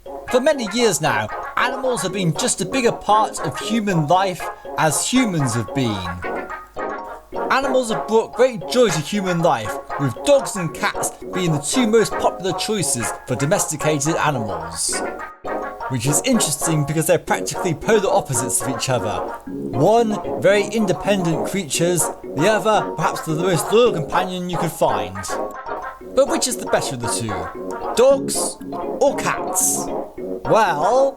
For many years now, animals have been just a bigger part of human life as humans have been. Animals have brought great joy to human life, with dogs and cats being the two most popular choices for domesticated animals. Which is interesting because they're practically polar opposites of each other. One, very independent creatures, the other, perhaps the most loyal companion you could find. But which is the better of the two? Dogs or cats? Well,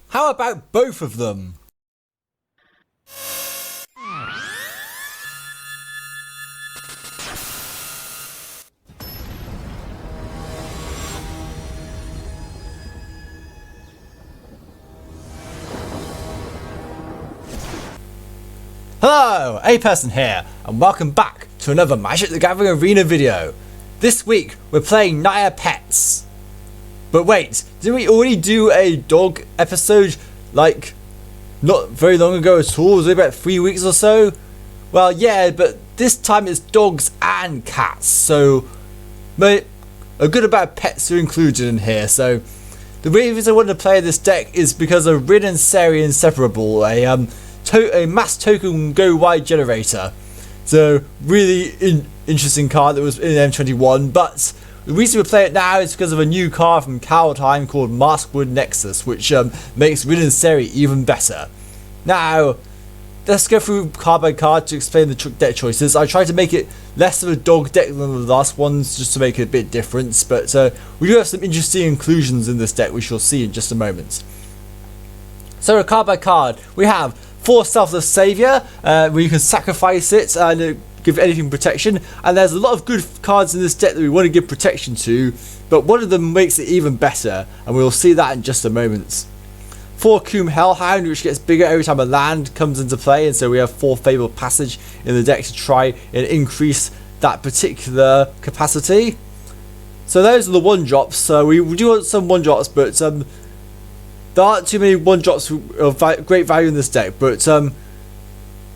how about both of them? Hello, A-Person here, and welcome back to another Magic the Gathering Arena video. This week, we're playing Naya Pets. But wait, didn't we already do a dog episode, like, not very long ago at all? Was it about 3 weeks or so? Well, yeah, but this time it's dogs and cats, so a good amount of pets are included in here. So, the reason I wanted to play this deck is because of Rin Seri Inseperable, a mass token go wide generator. So really interesting card that was in M21, but the reason we play it now is because of a new card from Kaldheim called Maskwood Nexus, which makes Rin Seri even better. Now let's go through card by card to explain the deck choices. I tried to make it less of a dog deck than the last ones just to make it a bit different, but we do have some interesting inclusions in this deck which you'll see in just a moment. So card by card, we have for Selfless Saviour, where you can sacrifice it and give anything protection, and there's a lot of good cards in this deck that we want to give protection to, but one of them makes it even better, and we'll see that in just a moment. 4 Hellhound, which gets bigger every time a land comes into play, and so we have 4 Fabled Passage in the deck to try and increase that particular capacity. So those are the 1-drops, so we do want some 1-drops, but there aren't too many 1-drops of great value in this deck, but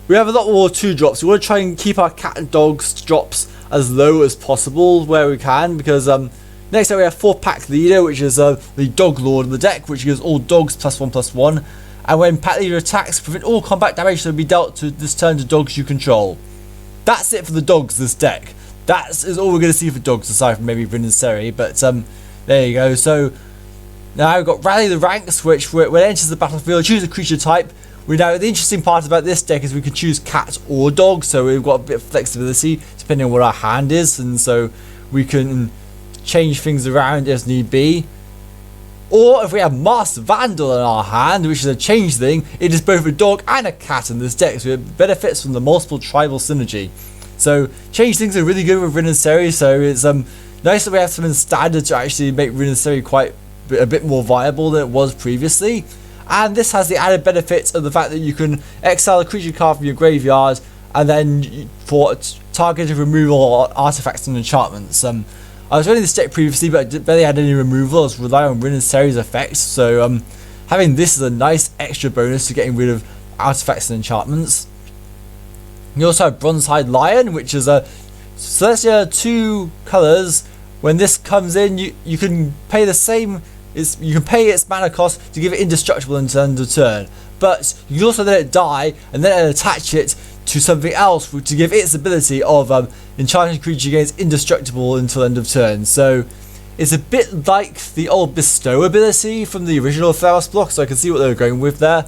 we have a lot more 2-drops. We want to try and keep our cat and dogs drops as low as possible where we can, because next up we have 4 Pack Leader, which is the Dog Lord in the deck, which gives all dogs +1/+1, and when Pack Leader attacks, prevent all combat damage that will be dealt to this turn to dogs you control. That's it for the dogs this deck. That is all we're going to see for dogs, aside from maybe Rin Seri, but there you go. So now we've got Rally the Ranks, which when it enters the battlefield, choose a creature type. The interesting part about this deck is we can choose cat or dog, so we've got a bit of flexibility depending on what our hand is, and so we can change things around as need be. Or if we have Master Vandal in our hand, which is a changeling, it is both a dog and a cat in this deck, so it benefits from the multiple tribal synergy. So changelings are really good with Rin Seri, so it's nice that we have something standard to actually make Rin Seri a bit more viable than it was previously. And this has the added benefit of the fact that you can exile a creature card from your graveyard, and then for targeted removal of artifacts and enchantments. I was running this deck previously, but I barely had any removal. I was relying on Rin Seri's effects, so having this is a nice extra bonus to getting rid of artifacts and enchantments. You also have Bronze-Hide Lion, which is a Celestia 2 colours. When this comes in, you can pay the same. You can pay its mana cost to give it indestructible until end of turn, but you can also let it die and then attach it to something else to give its ability of enchanting creature gains indestructible until end of turn. So it's a bit like the old Bestow ability from the original Theros block, so I can see what they were going with there.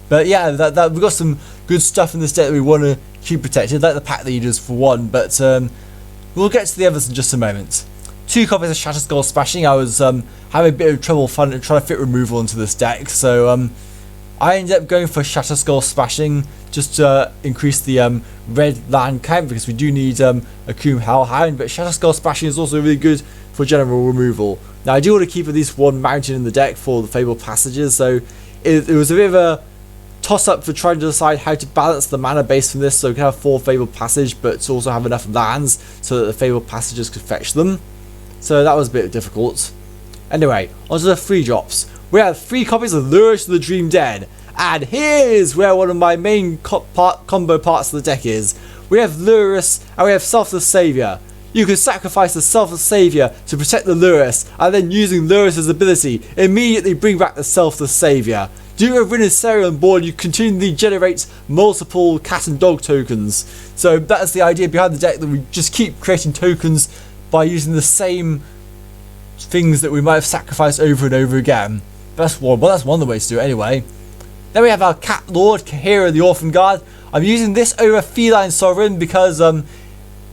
But yeah, we've got some good stuff in this deck that we want to keep protected, like the Pack Leaders for one, but we'll get to the others in just a moment. 2 copies of Shatterskull Smashing. I was having a bit of trouble trying to fit removal into this deck, so I ended up going for Shatterskull Smashing just to increase the red land count, because we do need a Hellhound, but Shatterskull Smashing is also really good for general removal. Now I do want to keep at least 1 mountain in the deck for the Fabled Passages, so it was a bit of a toss-up for trying to decide how to balance the mana base from this, so we can have 4 Fabled Passage but also have enough lands so that the Fabled Passages could fetch them. So that was a bit difficult. Anyway, onto the 3-drops. We have 3 copies of Lurrus to the Dream Den, and here is where one of my main combo parts of the deck is. We have Lurrus and we have Selfless Saviour. you can sacrifice the Selfless Saviour to protect the Lurrus, and then using Lurrus' ability, immediately bring back the Selfless Saviour. Due to Rin Seri on board, you continually generate multiple cat and dog tokens. So that's the idea behind the deck, that we just keep creating tokens by using the same things that we might have sacrificed over and over again. That's one of the ways to do it anyway. Then we have our Cat Lord, Kahira the Orphan Guard. I'm using this over Feline Sovereign because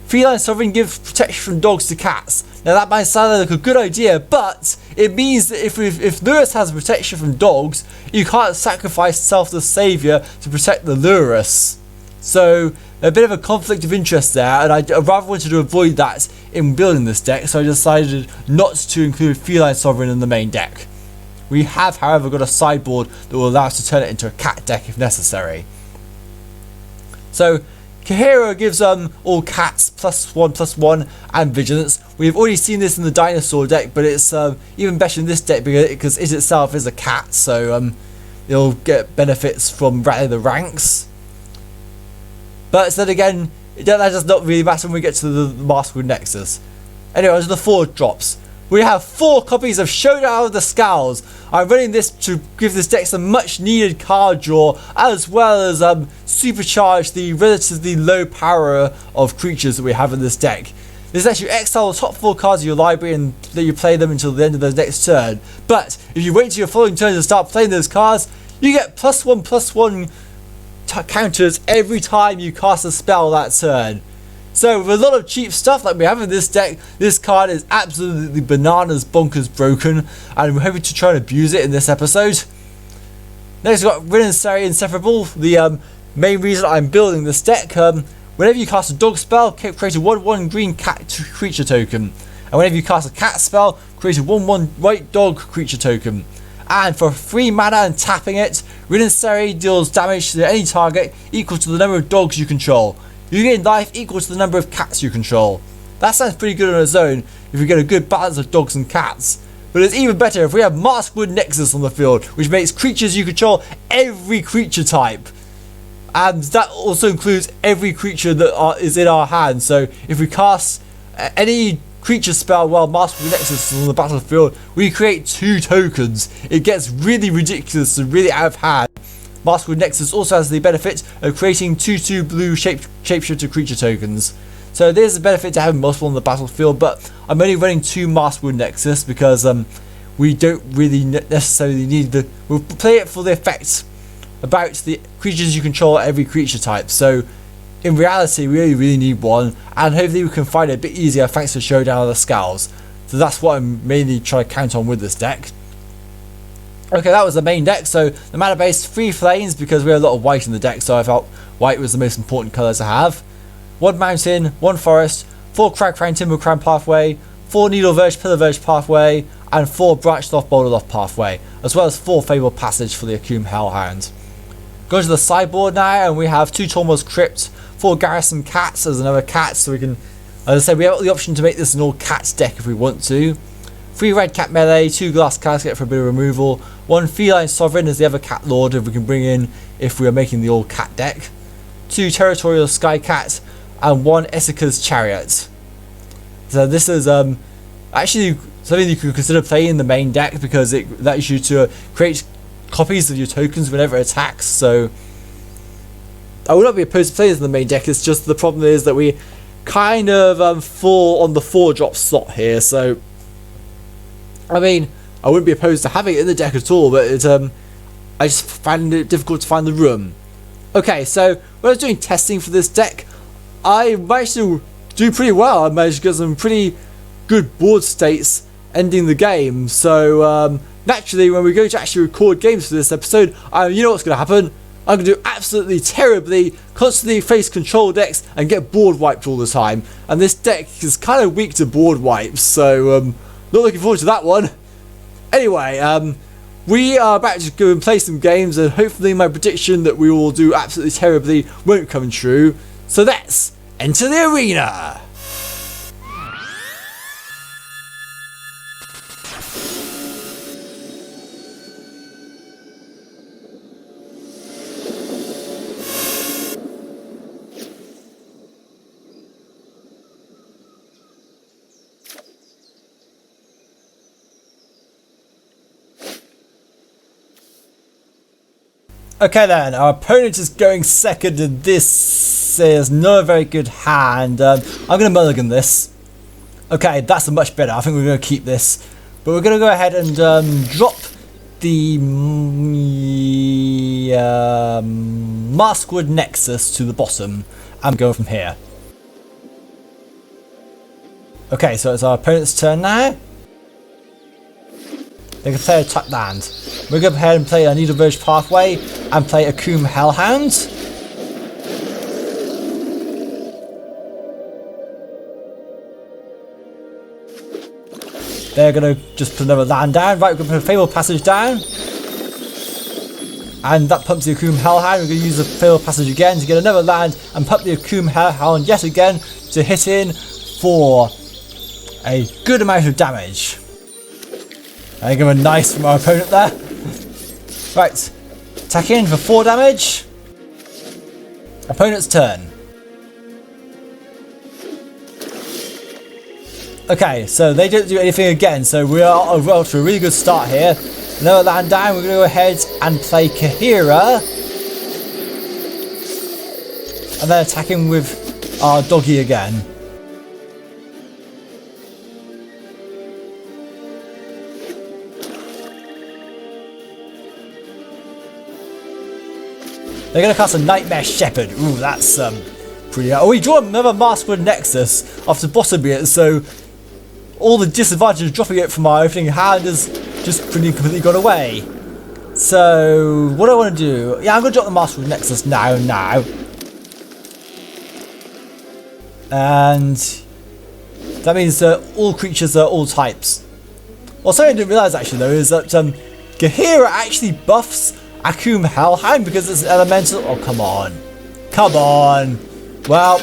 Feline Sovereign gives protection from dogs to cats. Now that might sound like a good idea, but it means that if Lurrus has protection from dogs, you can't sacrifice Selfless Saviour to protect the Lurrus. So a bit of a conflict of interest there, and I rather wanted to avoid that in building this deck, so I decided not to include Feline Sovereign in the main deck. We have, however, got a sideboard that will allow us to turn it into a cat deck if necessary. So Kahira gives all cats +1/+1 and vigilance. We've already seen this in the dinosaur deck, but it's even better in this deck because it itself is a cat, so it'll get benefits from rallying the ranks. But then again, that does not really matter when we get to the Maskwood Nexus. Anyway, on to the 4 drops. We have 4 copies of Showdown of the Skalds. I'm running this to give this deck some much needed card draw, as well as supercharge the relatively low power of creatures that we have in this deck. This lets you exile the top 4 cards of your library and let you play them until the end of the next turn. But if you wait till your following turn to start playing those cards, you get +1/+1 counters every time you cast a spell that turn. So with a lot of cheap stuff like we have in this deck, this card is absolutely bananas bonkers broken, and we're hoping to try and abuse it in this episode. Next we've got Rin Seri Inseperable. The main reason I'm building this deck, whenever you cast a dog spell, create a 1/1 green cat creature token. And whenever you cast a cat spell, create a 1/1 white dog creature token. And for 3 mana and tapping it, Rin Seri deals damage to any target equal to the number of dogs you control. You gain life equal to the number of cats you control. That sounds pretty good on its own if you get a good balance of dogs and cats. But it's even better if we have Maskwood Nexus on the field, which makes creatures you control every creature type. And that also includes every creature that is in our hand. So if we cast any creature spell while Maskwood Nexus is on the battlefield, we create 2 tokens. It gets really ridiculous and really out of hand. Maskwood Nexus also has the benefit of creating 2/2 blue shapeshifter creature tokens. So there's a benefit to having multiple on the battlefield, but I'm only running 2 Maskwood Nexus because we don't really necessarily need we'll play it for the effect about the creatures you control every creature type. So in reality, we really need 1, and hopefully we can find it a bit easier thanks to Showdown of the Skalds. So that's what I'm mainly trying to count on with this deck. Okay, that was the main deck. So the mana base, 3 flames because we have a lot of white in the deck, so I felt white was the most important colour to have. 1 mountain, 1 forest, 4 crag crown timber crown pathway, 4 needle verge pillar verge pathway, and 4 branched off boulder loft pathway, as well as 4 fabled passage for the Akum Hellhound. Going to the sideboard now, and we have 2 Tormod's Crypt, 4 Garrison Cats as another cat, so we can, as I said, we have the option to make this an all cats deck if we want to. 3 red cat melee, 2 glass casket for a bit of removal, 1 feline sovereign as the other cat lord if we can bring in if we are making the all cat deck, 2 territorial sky cat, and 1 Essica's chariot. So this is actually something you could consider playing in the main deck because it allows you to create copies of your tokens whenever it attacks. So I would not be opposed to playing this in the main deck. It's just the problem is that we kind of fall on the 4-drop slot here. So I mean, I wouldn't be opposed to having it in the deck at all, but it, I just found it difficult to find the room. Okay, so when I was doing testing for this deck, I managed to do pretty well. I managed to get some pretty good board states ending the game. So naturally, when we go to actually record games for this episode, you know what's going to happen. I'm going to do absolutely terribly, constantly face control decks and get board wiped all the time. And this deck is kind of weak to board wipes, so not looking forward to that one. Anyway, we are about to go and play some games, and hopefully my prediction that we will do absolutely terribly won't come true. So let's enter the arena! Okay then, our opponent is going second and this is not a very good hand. I'm going to mulligan this. Okay, that's much better. I think we're going to keep this. But we're going to go ahead and drop the Maskwood Nexus to the bottom and go from here. Okay, so it's our opponent's turn now. They can play a tap land. We're going to go ahead and play a Needle Verge Pathway and play a Coom Hellhound. They're going to just put another land down. Right, we're going to put a Fabled Passage down. And that pumps the Coom Hellhound. We're going to use the Fabled Passage again to get another land and pump the Coom Hellhound yet again to hit in for a good amount of damage. I give a nice from our opponent there. Right, attack in for 4 damage. Opponent's turn. Okay, so they don't do anything again, so we are off to a really good start here. Another land down, we're going to go ahead and play Kahira. And then attacking with our doggy again. They're going to cast a Nightmare Shepherd. Ooh, that's pretty... Oh, we draw another Maskwood Nexus after bottoming it, so all the disadvantage of dropping it from our opening hand has just completely gone away. So, what do I want to do? Yeah, I'm going to drop the Maskwood Nexus now. And that means that all creatures are all types. Well, something I didn't realise actually though is that Kahira actually buffs Coom Hellhound because it's an elemental. Oh, come on. Come on. Well,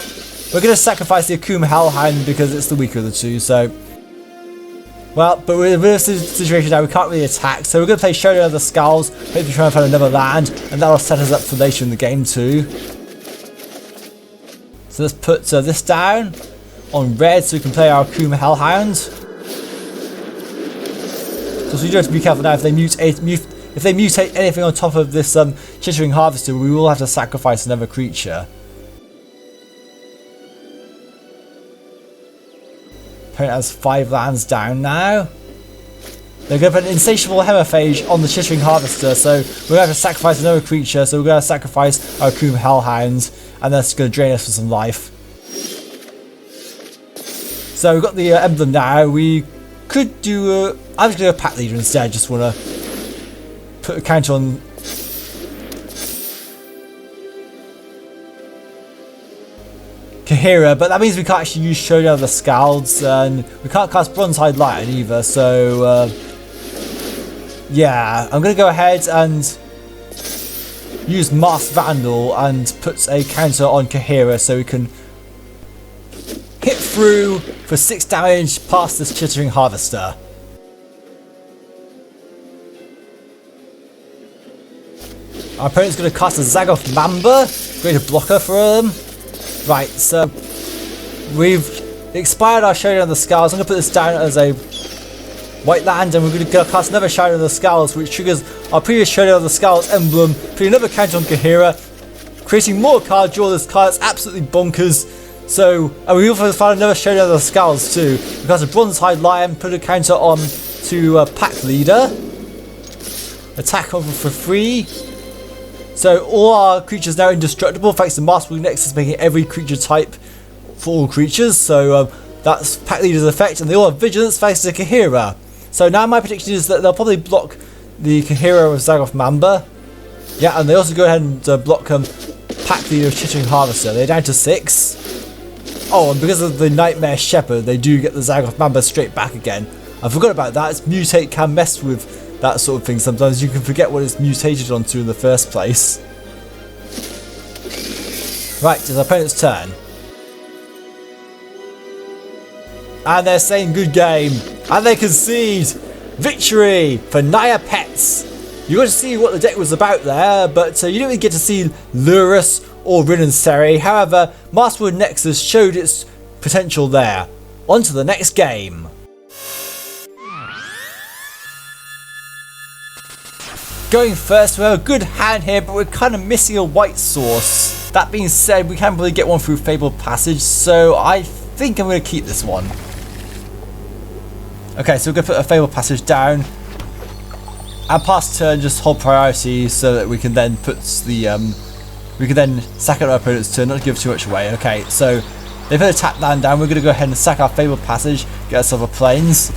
we're going to sacrifice the Coom Hellhound because it's the weaker of the two, so... Well, but we're in this situation now, we can't really attack, so we're going to play Showdown of the Skalds, hopefully try and find another land, and that'll set us up for later in the game too. So let's put this down on red so we can play our Coom Hellhound. So we do have to be careful now if they mutate anything on top of this Chittering Harvester, we will have to sacrifice another creature. Opponent has 5 lands down now. They're going to put an Insatiable Hemiphage on the Chittering Harvester, so we're going to have to sacrifice another creature, so we're going to sacrifice our Coom Hellhound, and that's going to drain us for some life. So we've got the emblem now. We could do I'm just going to go Pack Leader instead, just want to put a counter on. Kahira, but that means we can't actually use Showdown of the Skalds, and we can't cast Bronzehide Lion either, so yeah, I'm going to go ahead and use Masked Vandal and put a counter on Kahira so we can hit through for 6 damage past this Chittering Harvester. Our opponent's going to cast a Zagoth Mamba, great blocker for them. Right, so we've expired our Showdown of the Skalds. I'm going to put this down as a white land, and we're going to cast another Showdown of the Skalds, which triggers our previous Showdown of the Skalds emblem, putting another counter on Kahira, creating more card draw. This card is absolutely bonkers. So, and we also found another Showdown of the Skalds too. We cast a Bronzehide Lion, put a counter on to Pack Leader, attack over for 3. So all our creatures now indestructible thanks to Maskwood Nexus making every creature type for all creatures. So that's Pack Leader's effect, and they all have Vigilance thanks to Kahira. So now my prediction is that they'll probably block the Kahira with Zagoth Mamba. Yeah, and they also go ahead and block Pack Leader of Chittering Harvester. They're down to 6. Oh, and because of the Nightmare Shepherd, they do get the Zagoth Mamba straight back again. I forgot about that. It's Mutate can mess with that sort of thing sometimes. You can forget what it's mutated onto in the first place. Right, it's our opponent's turn. And they're saying good game. And they concede victory for Naya Pets. You got to see what the deck was about there, but you didn't really get to see Lurrus or Rin Seri. However, Maskwood Nexus showed its potential there. On to the next game. Going first, we have a good hand here, but we're kind of missing a white source. That being said, we can't really get one through Fabled Passage, so I think I'm going to keep this one. Okay, so we're going to put a Fabled Passage down. And pass turn, just hold priority so that we can then put the we can then sack out our opponent's turn, not give too much away. Okay, so they put a tap land down. We're going to go ahead and sack our Fabled Passage, get ourselves a Plains.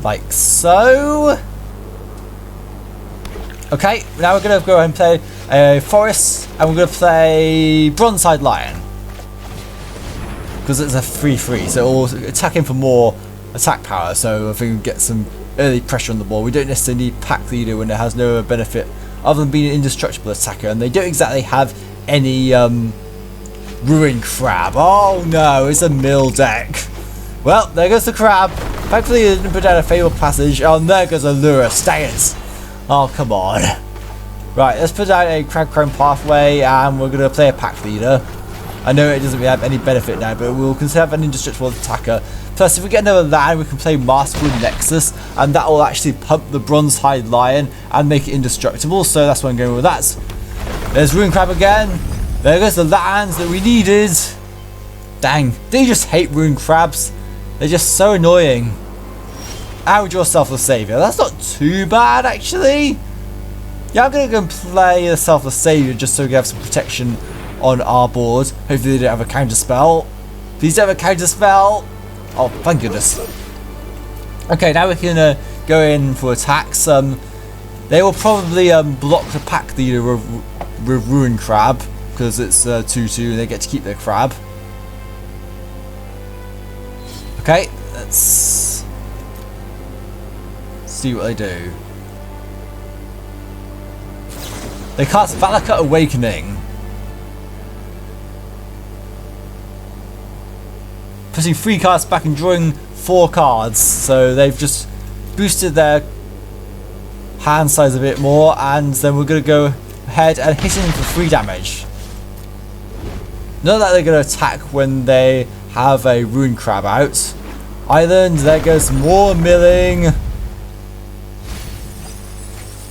Like so. Okay, now we're going to go ahead and play a Forest, and we're going to play Bronze-Eyed Lion. Because it's a 3-3, so we'll attack him for more attack power, so I think we get some early pressure on the ball. We don't necessarily need Pack Leader when it has no benefit other than being an indestructible attacker, and they don't exactly have any Ruin Crab. Oh no, it's a mill deck. Well, there goes the crab. Thankfully they didn't put down a Fabled Passage. Oh, and there goes a Lurrus. Dang it. Oh, come on. Right, let's put down a Crab Crown Pathway, and we're going to play a Pack Leader. I know it doesn't really have any benefit now, but we'll consider have an indestructible attacker. Plus, if we get another land, we can play Maskwood Nexus, and that will actually pump the Bronze-Eyed Lion and make it indestructible. So that's why I'm going with that. There's Ruin Crab again. There goes the lands that we needed. Dang, they just hate Ruin Crabs. They're just so annoying. And with your Selfless Saviour. That's not too bad, actually. Yeah, I'm going to go and play the Selfless Saviour just so we can have some protection on our board. Hopefully they don't have a counter spell. Please don't have a counter spell. Oh, thank goodness. Okay, now we can go in for attacks. They will probably block the Pack Leader with Ruin Crab because it's 2-2 and they get to keep their crab. Okay, let's see what they do. They cast Valakut Awakening. Putting 3 cards back and drawing 4 cards, so they've just boosted their hand size a bit more, and then we're going to go ahead and hit him for 3 damage. Not that they're going to attack when they have a Ruin Crab out. Island, there goes more milling.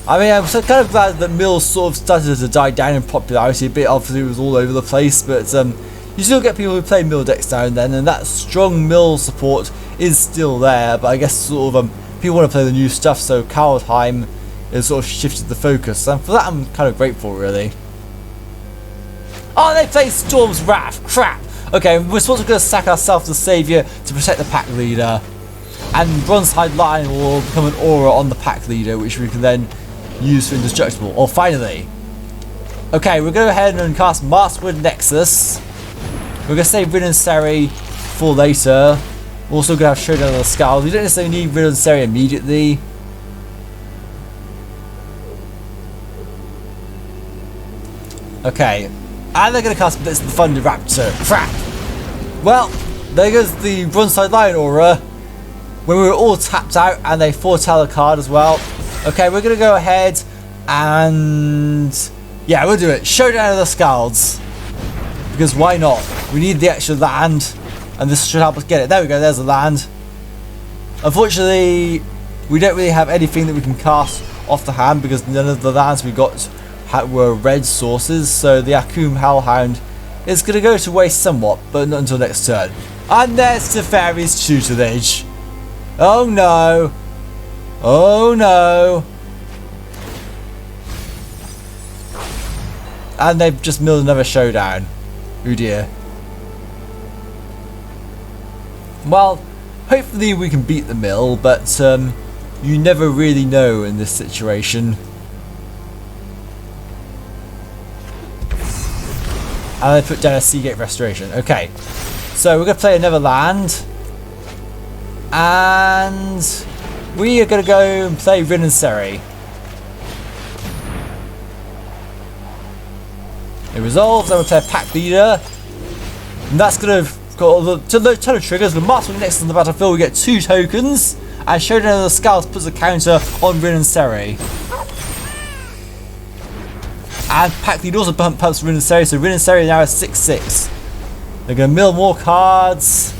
I mean, I'm so kind of glad that mills sort of started to die down in popularity a bit. Obviously it was all over the place, but you still get people who play mill decks now and then, and that strong mill support is still there, but I guess sort of people want to play the new stuff, so Kaldheim has sort of shifted the focus, and for that I'm kind of grateful, really. Oh, they play Storm's Wrath! Crap! Okay, we're supposed to go sack our Selfless Saviour to protect the Pack Leader, and Bronze-Eyed Lion will become an aura on the Pack Leader, which we can then use for indestructible. Or finally. Okay, we're going to go ahead and cast Maskwood Nexus. We're going to save Rin Seri for later. We're also going to have Showdown on the Skalds. We don't necessarily need Rin Seri immediately. Okay. And they're going to cast Blitz the Thunder Raptor. Crap! Well, there goes the Bronze-Eyed Lion aura. When we were all tapped out and they foretell a card as well. Okay, we're going to go ahead and... yeah, we'll do it. Showdown of the Skalds. Because why not? We need the extra land, and this should help us get it. There we go, there's the land. Unfortunately, we don't really have anything that we can cast off the hand because none of the lands we got were red sources, so the Akoum Hellhound is going to go to waste somewhat, but not until next turn. And there's Teferi's tutelage. Oh no. Oh no. And they've just milled another Showdown. Oh dear. Well, hopefully we can beat the mill, but you never really know in this situation. And I put down a Seagate Restoration. Okay, so we're going to play another land. And we are going to go and play Rin Seri. It resolves, and we'll play a Pack Leader. And that's going to got a ton of triggers. With Maskwood Nexus on the battlefield, we get 2 tokens. And Showdown of the Skalds puts a counter on Rin Seri. And Pack Leader also pumps Rin Seri, so Rin Seri now has 6-6. They're going to mill more cards.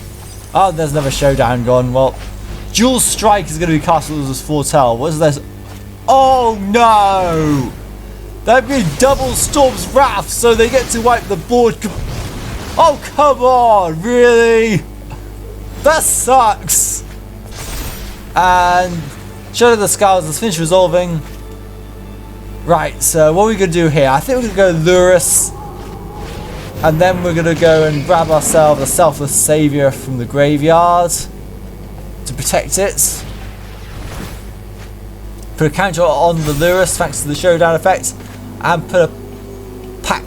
Oh, there's another Showdown gone. Well, Dual Strike is going to be cast as foretell. What is this? Oh no! That'd be double Storm's Wrath, so they get to wipe the board. Oh, come on, really? That sucks. And Shadow of the Skalds has finished resolving. Right, so what are we going to do here? I think we're going to go Lurrus. And then we're going to go and grab ourselves a Selfless Saviour from the graveyard to protect it. Put a counter on the Lurrus thanks to the Showdown effect. And put a pack...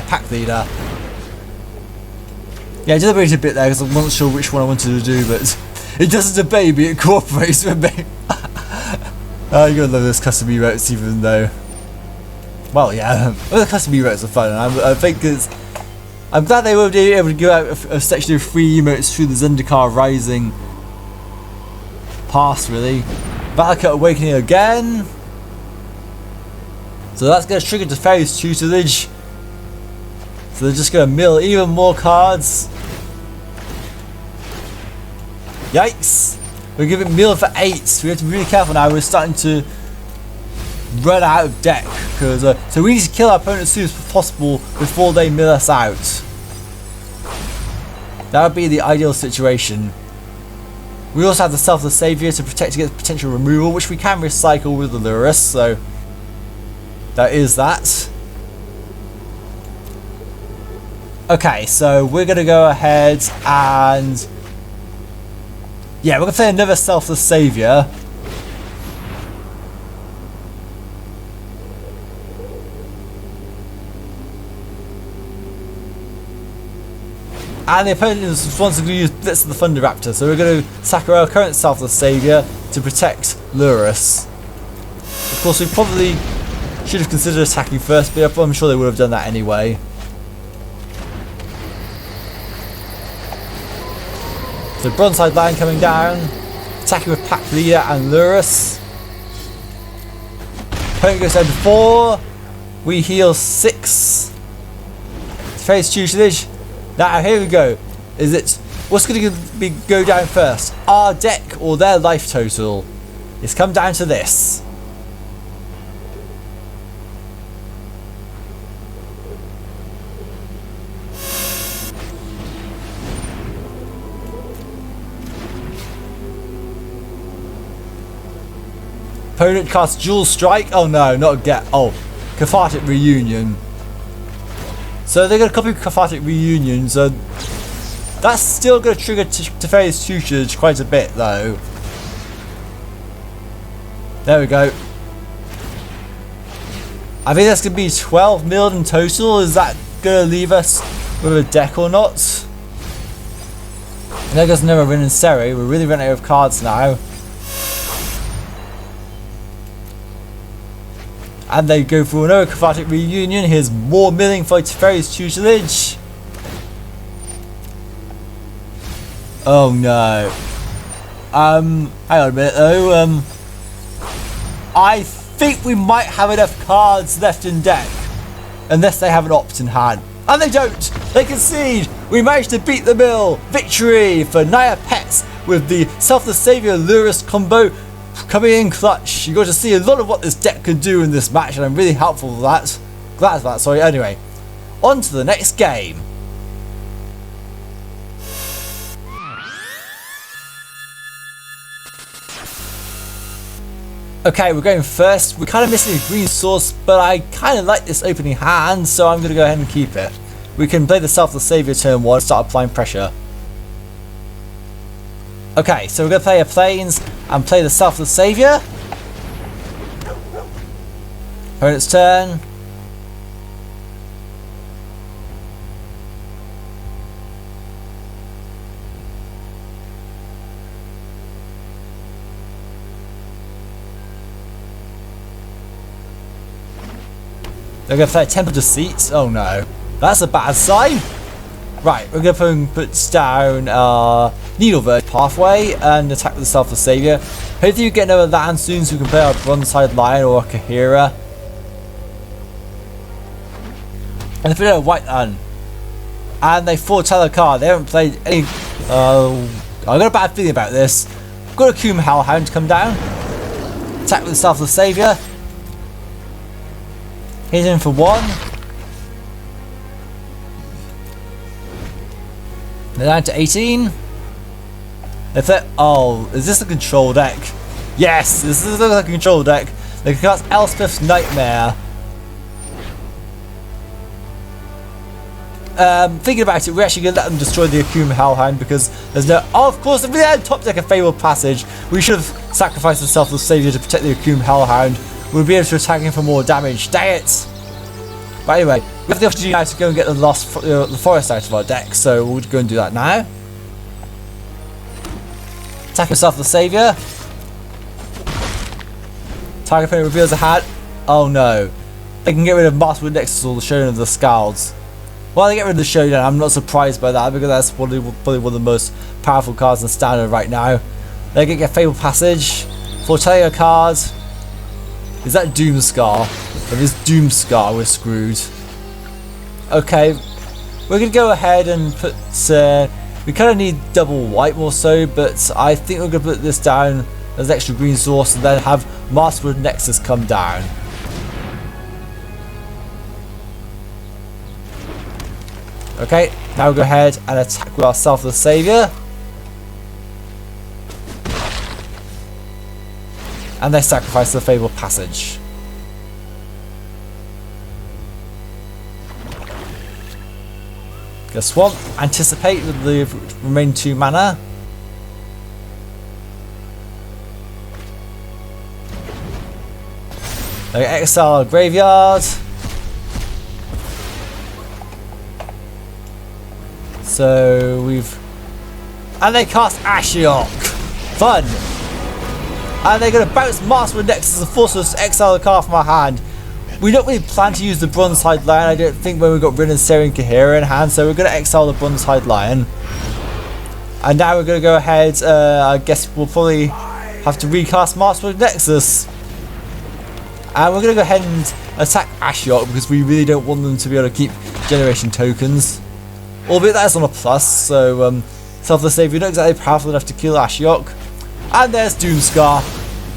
pack leader. Yeah, I deliberated a bit there because I wasn't sure which one I wanted to do, but it doesn't obey me, it cooperates with me. You're going to love those custom emotes even though... Well, yeah, the custom emotes are fun, and I think I'm glad they will be able to go out a section of free emotes through the Zendikar Rising pass, really. Valakut Awakening again. So that's going to trigger Teferi's tutelage. So they're just going to mill even more cards. Yikes! We're giving mill for 8. We have to be really careful now. We're starting to run out of deck, because so we need to kill our opponent as soon as possible before they mill us out. That would be the ideal situation. We also have the Selfless Saviour to protect against potential removal, which we can recycle with the Lurrus, so that is that. Okay, so we're going to go ahead and yeah, we're going to play another Selfless Saviour. And the opponent is responsible to use Blitz of the Thunder Raptor, so we're going to sack our current Selfless Saviour to protect Lurrus. Of course, we probably should have considered attacking first, but I'm sure they would have done that anyway. So Bronze-Side Lion coming down, attacking with Pack Leader and Lurrus. Opponent goes down to 4. We heal 6. Face tutelage. Now here we go. Is it what's going to go down first? Our deck or their life total? It's come down to this. Opponent casts Dual Strike. Oh no, not get. Oh, Cathartic Reunion. So they're going to copy Cathartic Reunion, so that's still going to trigger Teferi's tutelage quite a bit though. There we go. I think that's going to be 12 milled in total. Is that going to leave us with a deck or not? And there goes another Rin Seri. We're really running out of cards now. And they go for another Cathartic Reunion. Here's more milling for Teferi's tutelage. Oh no. Hang on a minute though. I think we might have enough cards left in deck. Unless they have an opt in hand. And they don't! They concede! We managed to beat the mill! Victory for Naya Pets with the Selfless Saviour Lurrus combo coming in clutch. You got to see a lot of what this deck could do in this match, and I'm really helpful for that. Glad for that, sorry. Anyway, on to the next game. Okay, we're going first. We're kind of missing a green source, but I kind of like this opening hand, so I'm going to go ahead and keep it. We can play the Selfless Saviour turn 1 and start applying pressure. Okay, so we're going to play a Plains and play the Selfless Saviour. Opponent's turn. They're going to play a Temple Deceit. Oh no. That's a bad sign. Right, we're going to put down Needle Verge Pathway and attack with the Selfless Saviour. Hopefully we get another land soon so we can play our Bronze-Side Lion or a Kahira. And they put out a White Land. And they foretell a card. They haven't played any I've got a bad feeling about this. I've got a Coom Hellhound to come down. Attack with the Selfless Saviour. Hit him for 1. They're down to 18. If it, oh, is this a control deck? Yes, this is a control deck. They can cast Elspeth's Nightmare. Thinking about it, we're actually going to let them destroy the Coom Hellhound because there's no... Oh, of course, if we had top deck a Fabled Passage, we should have sacrificed the Selfless Saviour to protect the Coom Hellhound. We'll be able to attack him for more damage. Dang it! But anyway, we have the opportunity now to go and get the forest out of our deck, so we'll go and do that now. Attack yourself, the Saviour. Target opponent reveals a hat. Oh no. They can get rid of Maskwood Nexus or the Showdown of the Skalds. Well, they get rid of the Showdown. I'm not surprised by that because that's probably one of the most powerful cards in Standard right now. They can get Fabled Passage. Foretell a card. Is that Doomscar? If it's Doomscar, we're screwed. Okay. We're going to go ahead and put... we kind of need double white more so, but I think we're going to put this down as an extra green source and then have Maskwood Nexus come down. Okay, now we'll go ahead and attack with our Selfless Saviour. And they sacrifice the Fabled Passage. Go Swamp, Anticipate with the remaining 2 mana. They exile our graveyard. So we've... And they cast Ashiok. Fun! And they're going to bounce Maskwood Nexus and force us to exile the card from our hand. We don't really plan to use the Bronze-Hide Lion, I don't think, when we've got Rin Seri Inseperable in hand, so we're going to exile the Bronze-Hide Lion. And now we're going to go ahead, I guess we'll probably have to recast Maskwood Nexus. And we're going to go ahead and attack Ashiok because we really don't want them to be able to keep generation tokens. Albeit that's on a plus, so Selfless Saviour not exactly powerful enough to kill Ashiok. And there's Doomscar.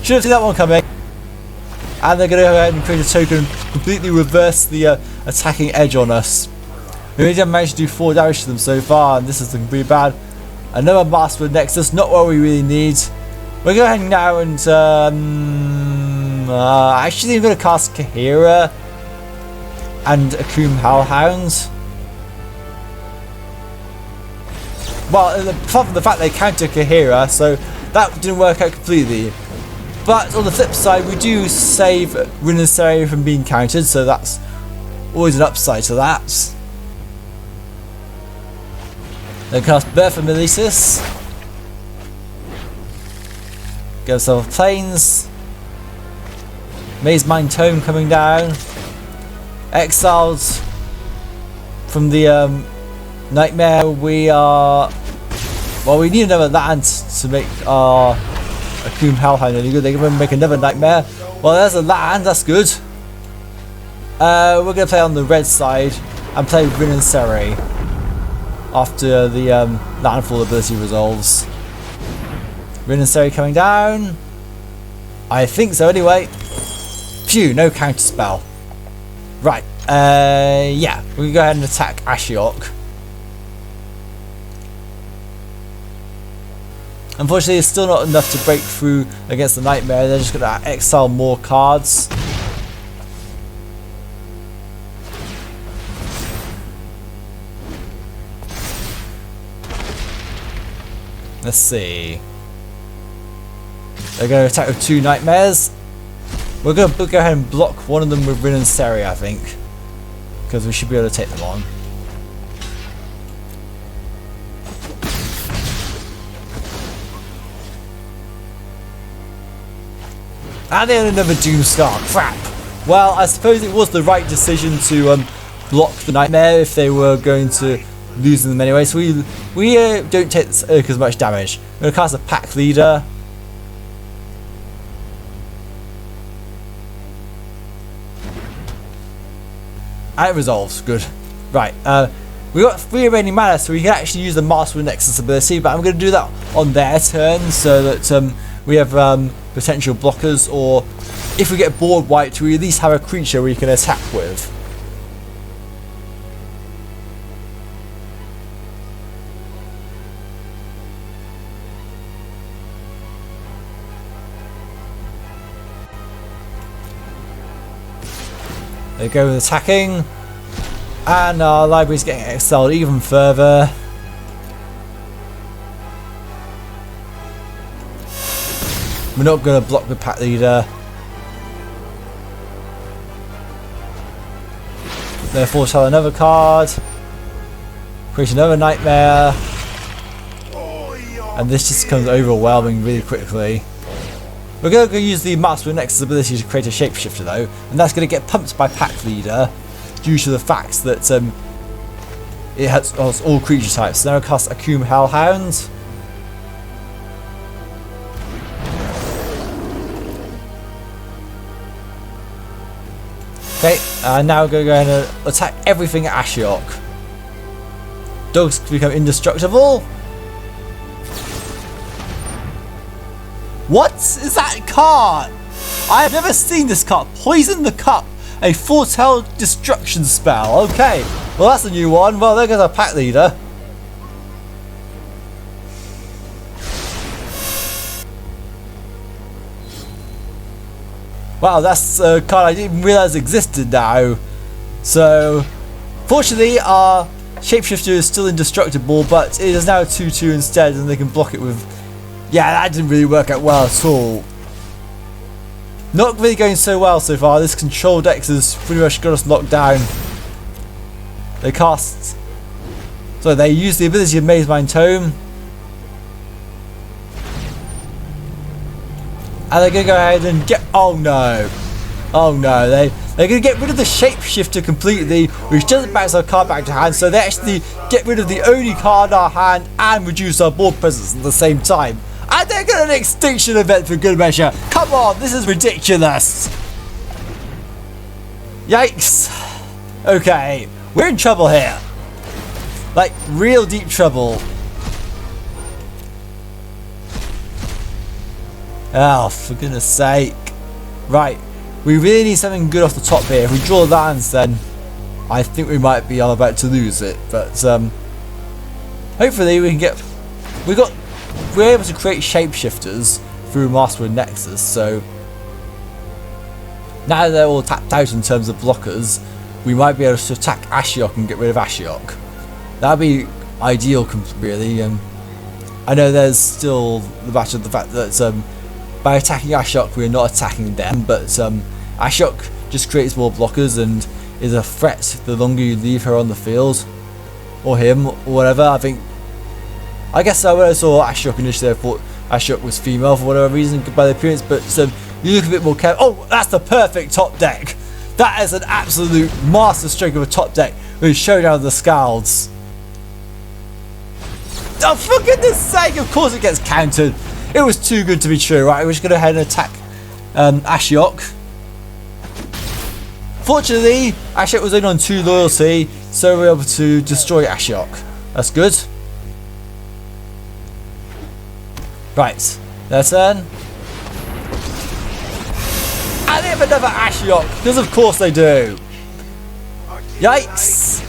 Should have seen that one coming. And they're going to go ahead and create a token and completely reverse the attacking edge on us. We only managed to do 4 damage to them so far, and this is looking pretty bad. Another Maskwood Nexus, not what we really need. We're going now and actually I'm going to cast Kahira and a Coom Hellhound. Well, apart from the fact they counter Kahira, so that didn't work out completely. But on the flip side, we do save Rin Seri from being countered, so that's always an upside to that. Then cast Birth of Milesis. Get ourselves Plains. Maze Mind Tome coming down. Exiled from the Nightmare. We are... Well, we need another land to make our a Coom Hellhound any good. They can make another Nightmare. Well, there's a land, that's good. We're going to play on the red side and play Rin Seri after the landfall ability resolves. Rin Seri coming down. I think so anyway. Phew, no counter spell. Right, yeah, we can go ahead and attack Ashiok. Unfortunately, it's still not enough to break through against the Nightmare. They're just going to exile more cards. Let's see. They're going to attack with 2 Nightmares. We're going to go ahead and block one of them with Rin Seri, I think. Because we should be able to take them on. And then another Doomscar. Crap. Well, I suppose it was the right decision to block the Nightmare if they were going to lose them anyway. So we don't take as much damage. We're going to cast a Pack Leader. And it resolves. Good. Right. We got 3 remaining mana, so we can actually use the Maskwood Nexus ability, but I'm going to do that on their turn so that we have potential blockers, or if we get board wiped, we at least have a creature we can attack with. They go with attacking, and our library's getting excelled even further. We're not going to block the pack leader. Therefore, tell another card, create another nightmare, and this just becomes overwhelming really quickly. We're going to use the Maskwood Nexus ability to create a shapeshifter though, and that's going to get pumped by pack leader due to the fact that it has all creature types. So now I cast Akum Hellhound. Okay, now we're going to go ahead and attack everything at Ashiok. Dogs become indestructible. What is that card? I have never seen this card. Poison the Cup, a foretell destruction spell. Okay, well that's a new one. Well, there goes our pack leader. Wow, that's a card I didn't even realise existed now. So, fortunately, our shapeshifter is still indestructible, but it is now a 2/2 instead, and they can block it with. Yeah, that didn't really work out well at all. Not really going so well so far. This control deck has pretty much got us locked down. They cast. So they use the ability of Maze Mind Tome. And they're going to go ahead and get. Oh no. Oh no. They're going to get rid of the shapeshifter completely, which doesn't bounce our card back to hand. So they actually get rid of the only card in our hand and reduce our board presence at the same time. And they're going to an extinction event for good measure. Come on, this is ridiculous. Yikes. Okay, we're in trouble here. Like, real deep trouble. Oh, for goodness sake. Right, we really need something good off the top here. If we draw lands, then I think we might be all about to lose it. But hopefully we can get. We're able to create shapeshifters through Maskwood Nexus. So now they're all tapped out in terms of blockers, we might be able to attack Ashiok and get rid of Ashiok. That'd be ideal, really. I know there's still the matter of the fact that by attacking Ashiok we're not attacking them, but Ashiok just creates more blockers and is a threat the longer you leave her on the field, or him, or whatever. I guess when I saw Ashiok initially I thought Ashiok was female for whatever reason by the appearance, but you look a bit more careful. Oh, that's the perfect top deck. That is an absolute master stroke of a top deck with Showdown of the Skalds. Oh, for goodness sake, of course it gets countered. It was too good to be true. Right, we're just going to go ahead and attack Ashiok. Fortunately, Ashiok was only on 2 loyalty, so we're able to destroy Ashiok. That's good. Right, their turn. And they have another Ashiok, because of course they do. Yikes!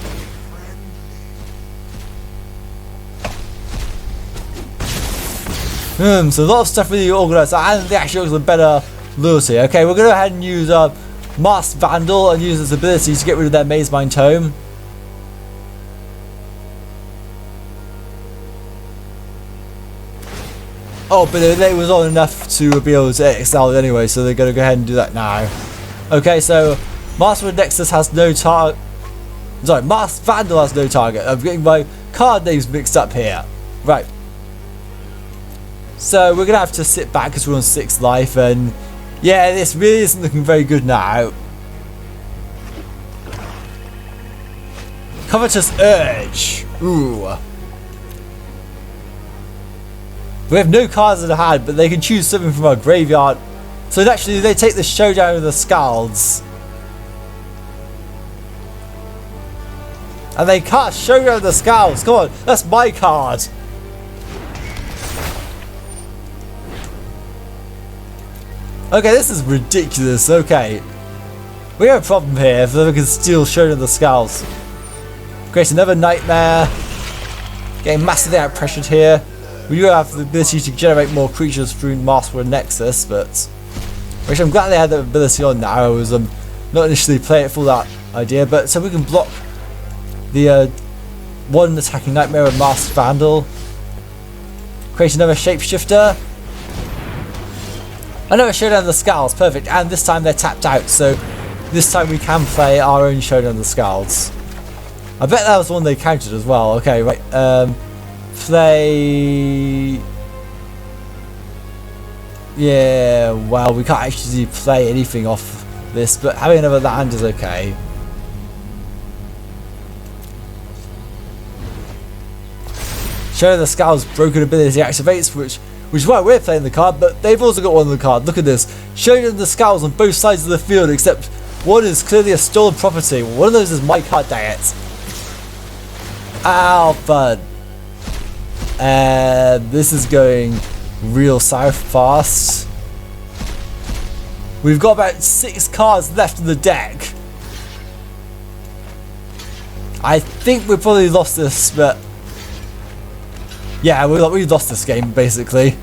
So a lot of stuff really organised, and the Ashiok's a better loyalty. Okay, we're going to go ahead and use Masked Vandal and use its ability to get rid of their Maze Mind Tome. Oh, but it was on enough to be able to excel anyway, so they're going to go ahead and do that now. Okay, so Maskwood Nexus has no target. Sorry, Masked Vandal has no target. I'm getting my card names mixed up here. Right. So we're going to have to sit back because we're on 6 life, and yeah, this really isn't looking very good now. Covetous Urge. Ooh. We have no cards in the hand, but they can choose something from our graveyard. So naturally they take the Showdown of the Skalds. And they cast Showdown of the Skalds. Come on, that's my card. Okay, this is ridiculous. Okay. We have a problem here if we can steal Showdown of the Skalds. Create another nightmare. Getting massively out pressured here. We do have the ability to generate more creatures through Maskwood Nexus, but which I'm glad they had that ability on now. I was not initially playing it for that idea, but so we can block the one attacking nightmare with Masked Vandal. Create another shapeshifter. Another Showdown of the Skalds, perfect, and this time they're tapped out, so this time we can play our own Showdown of the Skalds. I bet that was the one they counted as well. Okay, right. Play. Yeah, well, we can't actually play anything off this, but having another land is okay. Showdown of the Skalds broken ability activates, which is why we're playing the card, but they've also got one on the card. Look at this. Showdown of the Skalds on both sides of the field, except one is clearly a stolen property. One of those is my card, dang it. Ow, bud. This is going real south fast. We've got about 6 cards left in the deck. I think we probably lost this, but yeah, we lost this game basically.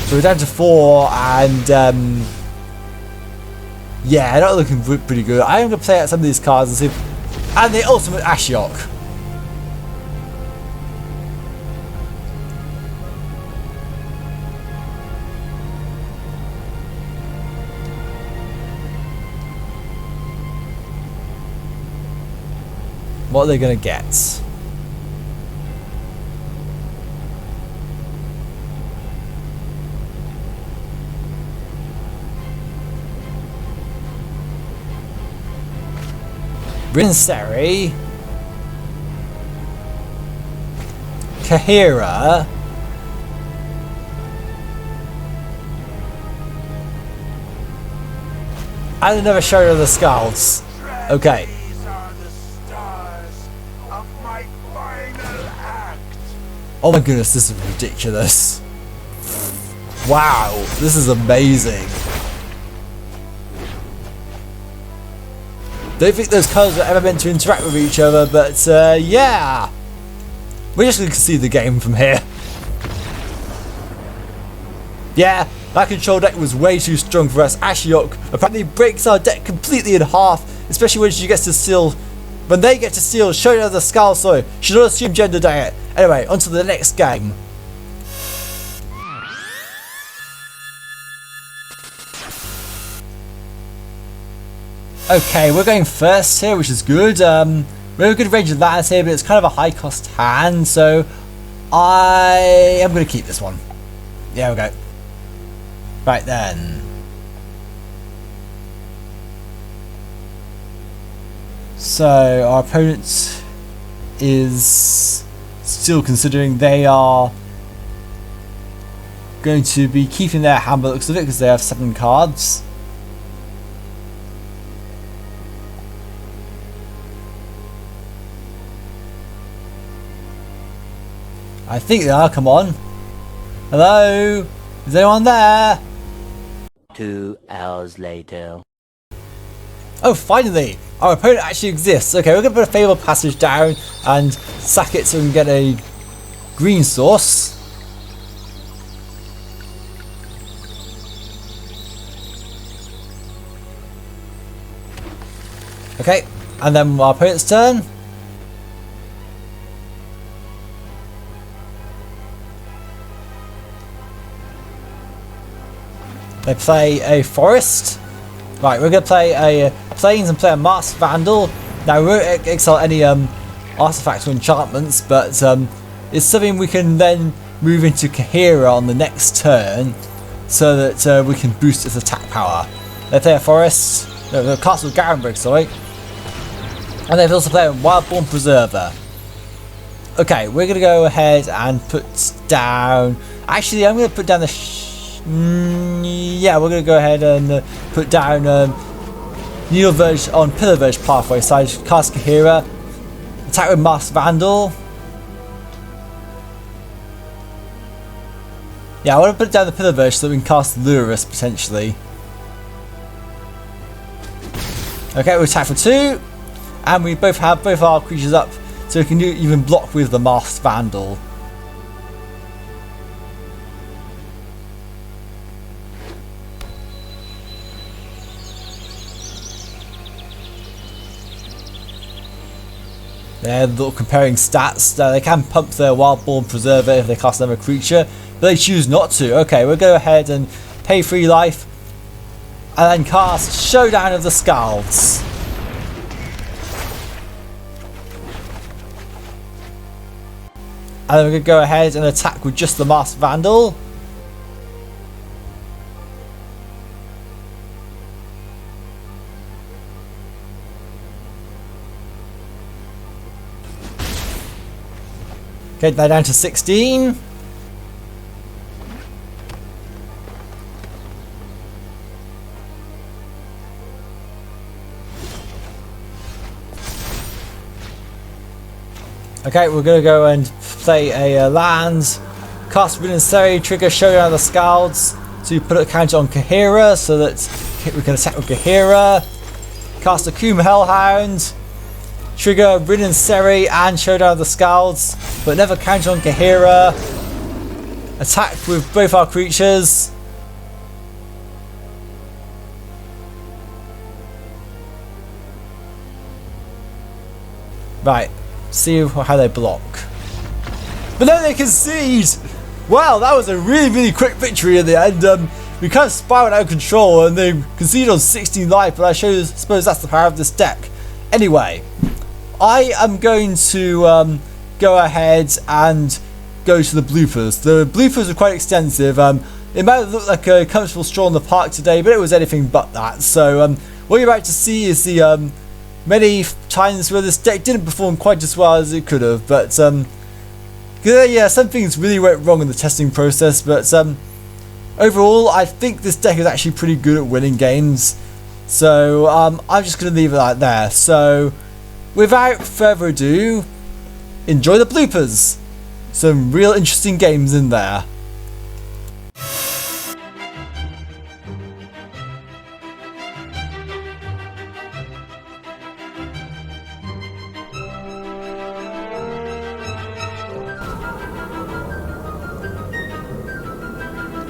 So we're down to 4, and yeah, not looking pretty good. I'm gonna play out some of these cards and see. And the ultimate Ashiok. What are they going to get? Rin Seri, Kahira, and another Showdown of the Skalds. Okay. These are the stars of my final act. Oh my goodness, this is ridiculous. Wow, this is amazing. Don't think those colours are ever meant to interact with each other, but yeah. We're just going to see the game from here. Yeah, that control deck was way too strong for us. Ashiok apparently breaks our deck completely in half, especially when she gets to steal. When they get to steal Showdown of the Skalds, so should not assume gender diet. Anyway, on to the next game. Okay, we're going first here, which is good. We have a good range of lands here, but it's kind of a high cost hand, so I am going to keep this one. There we go. Right then. So our opponent is still considering they are going to be keeping their hand by the looks of it because they have 7 cards. I think they are, come on. Hello? Is anyone there? 2 hours later. Oh, finally! Our opponent actually exists. Okay, we're going to put a Fatal Passage down and sack it so we can get a green source. Okay, and then our opponent's turn. They play a forest. Right, we're going to play a plains and play a Masked Vandal. Now, we won't exile any artifacts or enchantments, but it's something we can then move into Kahira on the next turn so that we can boost its attack power. They play a forest, no, the Castle of Garenbrig, sorry. And they've also played a Wildborn Preserver. Okay, we're going to go ahead and put down... Actually, I'm going to put down the... yeah, we're going to go ahead and put down Needle Verge on Pillar Verge pathway, so I cast Kahira. Attack with Masked Vandal. Yeah, I want to put it down the Pillar Verge so that we can cast Lurrus potentially. Okay, we attack for 2. And we both have both our creatures up, so we can even block with the Masked Vandal. They're little comparing stats. They can pump their Wildborn Preserver if they cast another creature, but they choose not to. Okay, we'll go ahead and pay 3 life, and then cast Showdown of the Skalds. And then we're going to go ahead and attack with just the Masked Vandal. Okay, they're down to 16. Okay, we're going to go and play a land. Cast Rin Seri, trigger Showdown of the Skalds. So you put a counter on Kahira so that we can attack with Kahira. Cast a Kuma Hellhound. Trigger Rin Seri and Showdown of the Skalds, but never counter on Kahira. Attack with both our creatures. Right, see how they block. But then they concede! Wow, that was a really quick victory in the end. We kind of spiraled out of control and they conceded on 16 life, but I suppose that's the power of this deck. Anyway, I am going to go ahead and go to the bloopers. The bloopers are quite extensive. It might look like a comfortable stroll in the park today, but it was anything but that. So what you're about to see is the many times where this deck didn't perform quite as well as it could have. But yeah, some things really went wrong in the testing process. But overall, I think this deck is actually pretty good at winning games. So I'm just going to leave it like there. So without further ado, enjoy the bloopers. Some real interesting games in there.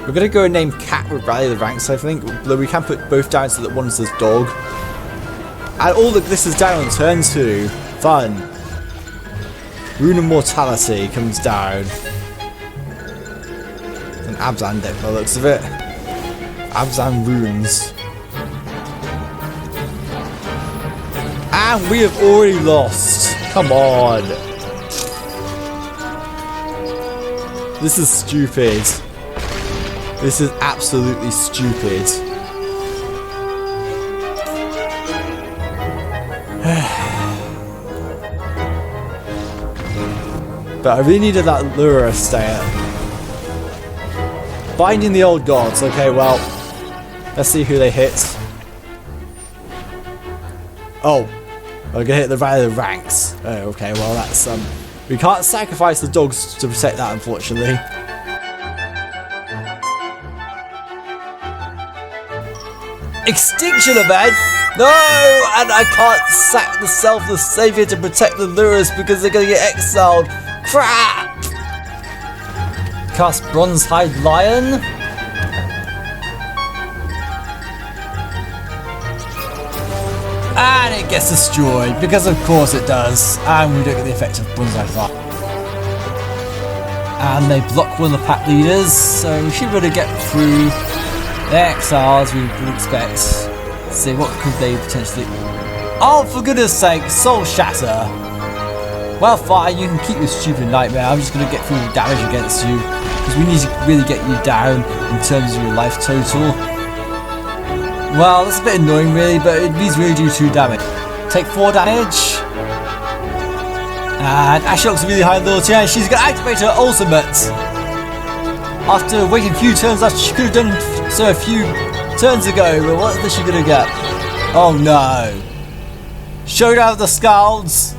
We're going to go and name Cat with Rally the Ranks, I think, though we can put both down so that one says dog. And all that this is down on turn 2. Fun. Rune of Mortality comes down. It's an Abzan deck by the looks of it. Abzan runes. And we have already lost. Come on. This is stupid. This is absolutely stupid. But I really needed that Lurrus stay up. Binding the Old Gods. Okay, well, let's see who they hit. Oh, we're gonna hit the Rally of the Ranks. Oh, okay, well that's we can't sacrifice the dogs to protect that, unfortunately. Extinction event? No! And I can't sack the Selfless Saviour to protect the Lurrus because they're gonna get exiled. Crap! Cast Bronzehide Lion. And it gets destroyed because of course it does. And we don't get the effect of Bronzehide Lion. And they block one of the pack leaders, so we should be able to get through. The exiles we would expect. See, what could they potentially... Oh, for goodness sake, Soul Shatter! Well, fine, you can keep your stupid nightmare. I'm just going to get through the damage against you, because we need to really get you down in terms of your life total. Well, that's a bit annoying really, but it needs really do 2 damage. Take 4 damage. And Ashiok's really high loyalty, and she's going to activate her ultimate. After waiting a few turns after she could have done so a few turns ago, but what is she gonna get? Oh no. Showdown of the Skalds.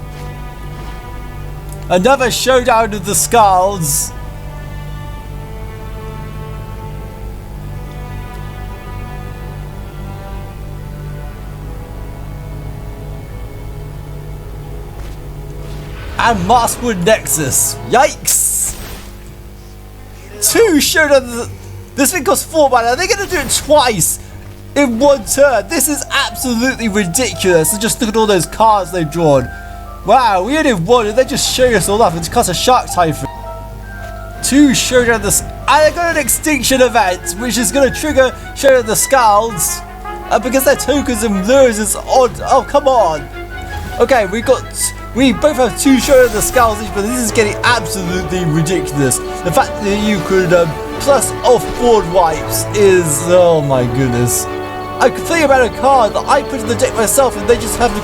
Another showdown of the Skalds. And Maskwood Nexus. Yikes! 2 showdowns. This thing costs 4 mana. Are they going to do it twice in 1 turn? This is absolutely ridiculous. And just look at all those cards they've drawn. Wow, we only have 1 and they just show us all off. It costs a Shark Typhoon. 2 showdowns. And they got an extinction event, which is going to trigger Showdown of the Skalds. Because their tokens and lures is odd. Oh, come on. Okay, we both have 2 Showdown of the Skalds each, but this is getting absolutely ridiculous. The fact that you could plus off board wipes is, oh my goodness. I could think about a card that I put in the deck myself and they just have to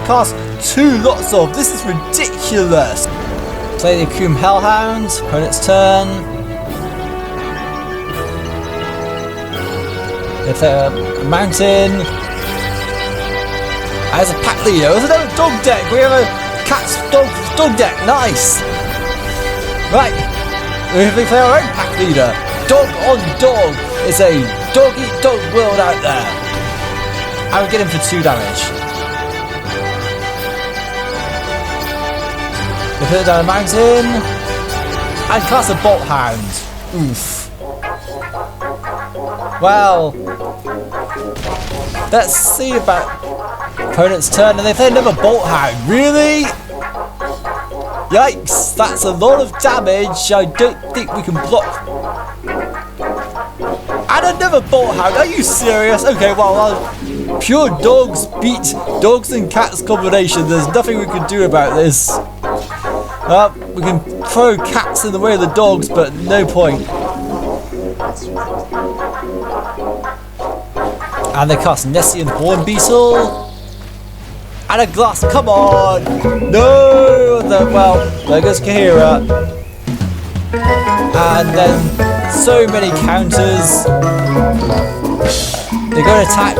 cast 2 lots of. This is ridiculous. Play the Coom Hellhound, opponent's turn. They play a mountain. As a pack leader, there's another dog deck. We have a cat's dog deck. Nice. Right, we play our own pack leader. Dog on dog. It's a dog eat dog world out there. I will get him for 2 damage. We put it down a mountain and cast a Bolt Hound. Oof. Well, let's see about opponent's turn, and they play another Bolt Hound. Really? Yikes! That's a lot of damage. I don't think we can block. And another Bolt Hound. Are you serious? Okay, well, pure dogs beat dogs and cats combination. There's nothing we can do about this. We can throw cats in the way of the dogs, but no point. And they cast Nessian Horn Beetle. And a glass, come on! No! Well, there goes Kahira. And then so many counters. They're going to attack.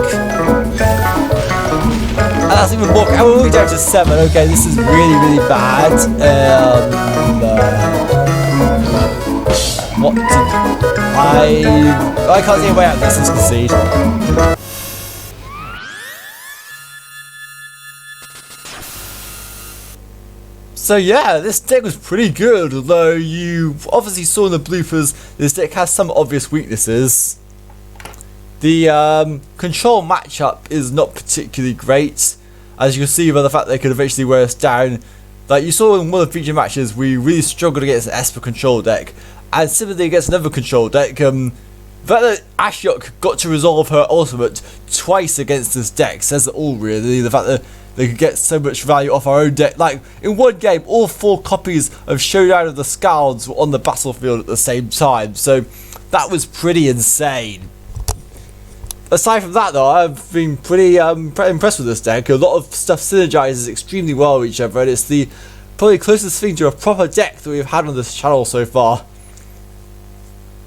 And that's even more. And we're down to 7. Okay, this is really, really bad. What did I can't see a way out of this. Let's concede. So yeah, this deck was pretty good, although you obviously saw in the bloopers, this deck has some obvious weaknesses. The control matchup is not particularly great, as you can see by the fact they could eventually wear us down. Like you saw in one of the feature matches, we really struggled against an Esper Control deck, and similarly against another control deck, the fact that Ashiok got to resolve her ultimate twice against this deck says it all really. The fact that they could get so much value off our own deck. Like, in one game, all 4 copies of Showdown of the Skalds were on the battlefield at the same time. So, that was pretty insane. Aside from that, though, I've been pretty impressed with this deck. A lot of stuff synergizes extremely well with each other, and it's the probably closest thing to a proper deck that we've had on this channel so far.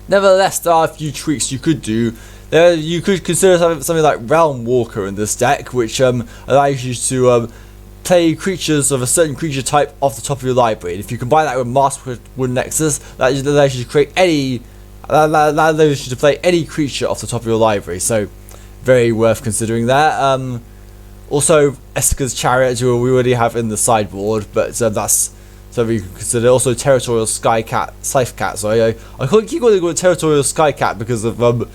Nevertheless, there are a few tweaks you could do. You could consider something like Realm Walker in this deck, which allows you to play creatures of a certain creature type off the top of your library. And if you combine that with Maskwood Nexus, that allows you to create any, that allows you to play any creature off the top of your library. So, very worth considering that. Also, Esker's Chariot, who we already have in the sideboard, but that's something you can consider. Also, Territorial Scythe Cat. Sorry, I keep calling it Territorial Sky Cat because of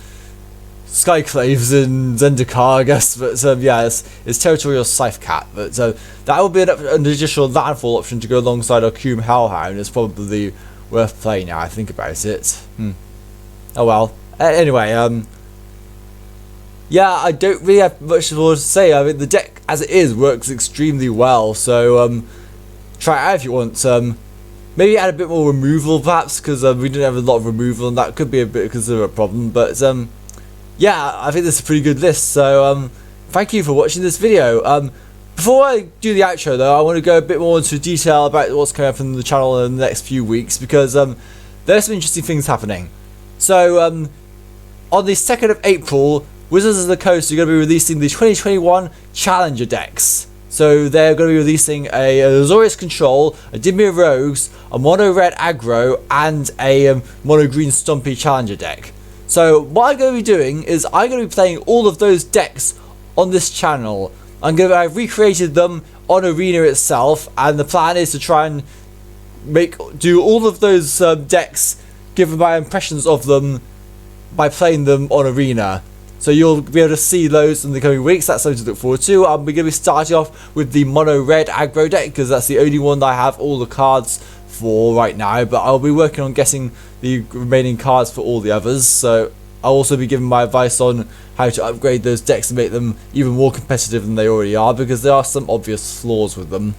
Skyclaves in Zendikar, I guess, but yeah, it's Territorial Scythe Cat. But that would be an additional landfall option to go alongside our Coom Hellhound. It's probably worth playing now I think about it. Oh well. Anyway, yeah, I don't really have much more to say. I mean, the deck as it is works extremely well, so try it out if you want. Maybe add a bit more removal perhaps, because we didn't have a lot of removal and that could be a bit considered a problem, but yeah, I think this is a pretty good list, so thank you for watching this video. Before I do the outro though, I want to go a bit more into detail about what's coming up on the channel in the next few weeks, because there's some interesting things happening. So on the 2nd of April, Wizards of the Coast are going to be releasing the 2021 Challenger decks. So they're going to be releasing a Lurrus Control, a Dimir Rogues, a Mono Red Aggro, and a Mono Green Stompy Challenger deck. So what I'm going to be doing is I'm going to be playing all of those decks on this channel. I've recreated them on Arena itself, and the plan is to try and do all of those decks, given my impressions of them by playing them on Arena. So you'll be able to see those in the coming weeks. That's something to look forward to. We're going to be starting off with the Mono Red Aggro deck, because that's the only one that I have all the cards for right now. But I'll be working on getting the remaining cards for all the others. So I'll also be giving my advice on how to upgrade those decks and make them even more competitive than they already are, because there are some obvious flaws with them.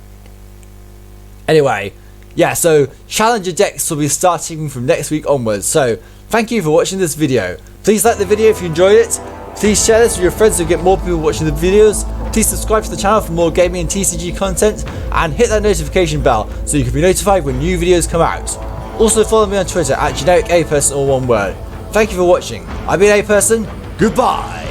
Anyway, yeah, so Challenger decks will be starting from next week onwards. So thank you for watching this video. Please like the video if you enjoyed it. Please share this with your friends to get more people watching the videos. Please subscribe to the channel for more gaming and TCG content, and hit that notification bell so you can be notified when new videos come out. Also follow me on Twitter at GenericAperson, all one word. Thank you for watching. I've been A Person. Goodbye.